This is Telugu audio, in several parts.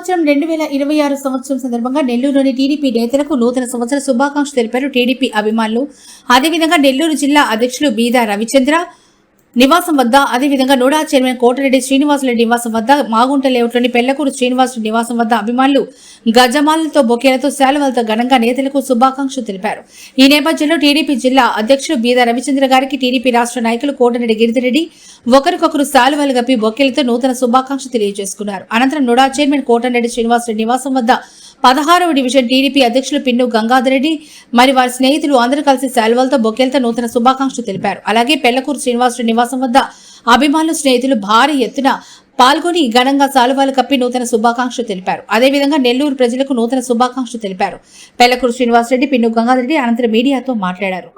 సంవత్సరం 2026 సంవత్సరం సందర్భంగా నెల్లూరులోని టీడీపీ నేతలకు నూతన సంవత్సర శుభాకాంక్షలు తెలిపారు టీడీపీ అభిమానులు. అదేవిధంగా నెల్లూరు జిల్లా అధ్యక్షులు బీదా రవిచంద్ర నివాసం వద్ద, అదేవిధంగా నోడా చైర్మన్ కోటరెడ్డి శ్రీనివాసరెడ్డి నివాసం వద్ద, మాగుంట లేఅవుట్లోని పెళ్లకూరు శ్రీనివాసరెడ్డి నివాసం వద్ద అభిమానులు గజమాలతో, బొకేలతో, శాలువలతో ఘనంగా నేతలకు శుభాకాంక్షలు తెలిపారు. ఈ నేపథ్యంలో టీడీపీ జిల్లా అధ్యక్షుడు బీదా రవిచంద్ర గారికి టీడీపీ రాష్ట్ర నాయకులు కోటరెడ్డి గిరిధిరెడ్డి ఒకరికొకరు శాలువలు గప్పి బొకేలతో నూతన శుభాకాంక్షలు తెలియజేసుకున్నారు. అనంతరం నోడా చైర్మన్ కోటరెడ్డి శ్రీనివాసరెడ్డి నివాసం వద్ద 16వ డివిజన్ టీడీపీ అధ్యక్షులు పిన్ను గంగాధర్ రెడ్డి మరి వారి స్నేహితులు అందరూ కలిసి శాలువలతో, బొకేలతో నూతన శుభాకాంక్షలు తెలిపారు. అలాగే పెళ్లకూరు శ్రీనివాసరెడ్డి నివాసం వద్ద అభిమానులు, స్నేహితులు భారీ ఎత్తున పాల్గొని ఘనంగా శాలువాలు కప్పి నూతన శుభాకాంక్షలు తెలిపారు. అదేవిధంగా నెల్లూరు ప్రజలకు నూతన శుభాకాంక్షలు తెలిపారు. పెళ్లకూరు శ్రీనివాసరెడ్డి, పిన్ను గంగాధర్ రెడ్డి అనంతరం మీడియాతో మాట్లాడారు.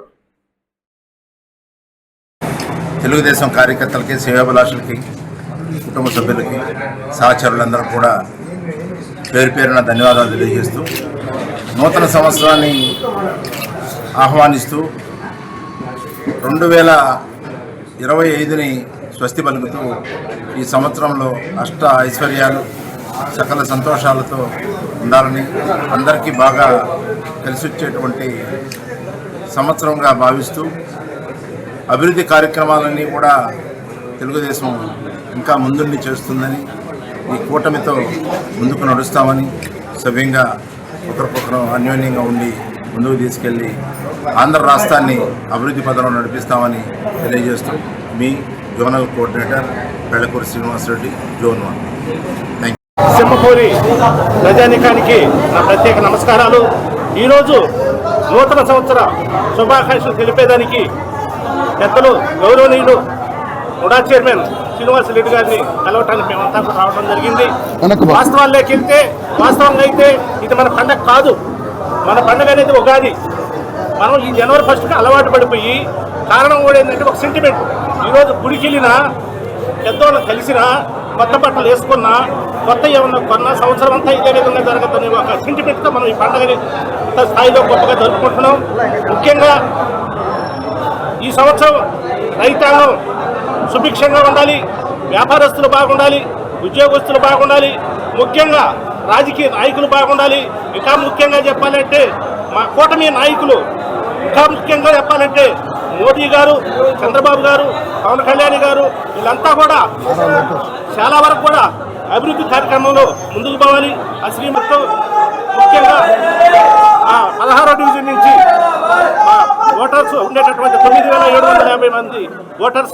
తెలుగుదేశం కార్యకర్తలకి, సేవాభిలాషులకి, కుటుంబ సభ్యులకి, సహచరులందరూ కూడా పేరు పేరున ధన్యవాదాలు తెలియజేస్తూ నూతన సంవత్సరాన్ని ఆహ్వానిస్తూ 2025ని స్వస్తి పలుకుతూ ఈ సంవత్సరంలో అష్ట ఐశ్వర్యాలు, సకల సంతోషాలతో ఉండాలని, అందరికీ బాగా కలిసి వచ్చేటువంటి సంవత్సరంగా భావిస్తూ అభివృద్ధి కార్యక్రమాలన్నీ కూడా తెలుగుదేశం ఇంకా ముందుండి చేస్తుందని, ఈ కూటమితో ముందుకు నడుస్తామని, సవ్యంగా ఒకరికొకరు అన్యోన్యంగా ఉండి ముందుకు తీసుకెళ్లి ఆంధ్ర రాష్ట్రాన్ని అభివృద్ధి పథంలో నడిపిస్తామని తెలియజేస్తాం. మీ zonal coordinator Pellakuru Srinivasa Reddy, zone 1. Thank you. Simhapuri ప్రజానికానికి నా ప్రత్యేక నమస్కారాలు. ఈరోజు నూతన సంవత్సర శుభాకాంక్షలు తెలిపేదానికి పెద్దలు గౌరవనీయులు నోడా చైర్మన్ శ్రీనివాసరెడ్డి గారిని కలవటానికి మేమంతా కూడా రావడం జరిగింది. వాస్తవాల్లోకి వెళ్తే, వాస్తవంగా అయితే ఇది మన పండగ కాదు. మన పండుగ అనేది ఉగాది. మనం ఈ జనవరి 1కి అలవాటు పడిపోయి, కారణం కూడా ఏంటంటే ఒక సెంటిమెంట్. ఈరోజు గుడికి వెళ్ళినా, పెద్దవాళ్ళు కలిసినా, కొత్త బట్టలు వేసుకున్నా, కొత్త ఏమన్నా కొన్న సంవత్సరం అంతా ఇదే విధంగా జరగదని ఒక సెంటిమెంట్తో మనం ఈ పండుగని ఇంత స్థాయిలో గొప్పగా జరుపుకుంటున్నాం. ముఖ్యంగా ఈ సంవత్సరం రైతాంగం సుభిక్షంగా ఉండాలి, వ్యాపారస్తులు బాగుండాలి, ఉద్యోగస్తులు బాగుండాలి, ముఖ్యంగా రాజకీయ నాయకులు బాగుండాలి. ఇంకా ముఖ్యంగా చెప్పాలంటే మా కూటమి నాయకులు, ఇంకా ముఖ్యంగా చెప్పాలంటే మోదీ గారు, చంద్రబాబు గారు, పవన్ కళ్యాణ్ గారు, వీళ్ళంతా కూడా చాలా వరకు కూడా అభివృద్ధి కార్యక్రమంలో ముందుకు పోవాలి. అసలు మొత్తం ముఖ్యంగా 16వ డివిజన్ నుంచి ఓటర్స్ ఉండేటటువంటి 9,750 మంది ఓటర్స్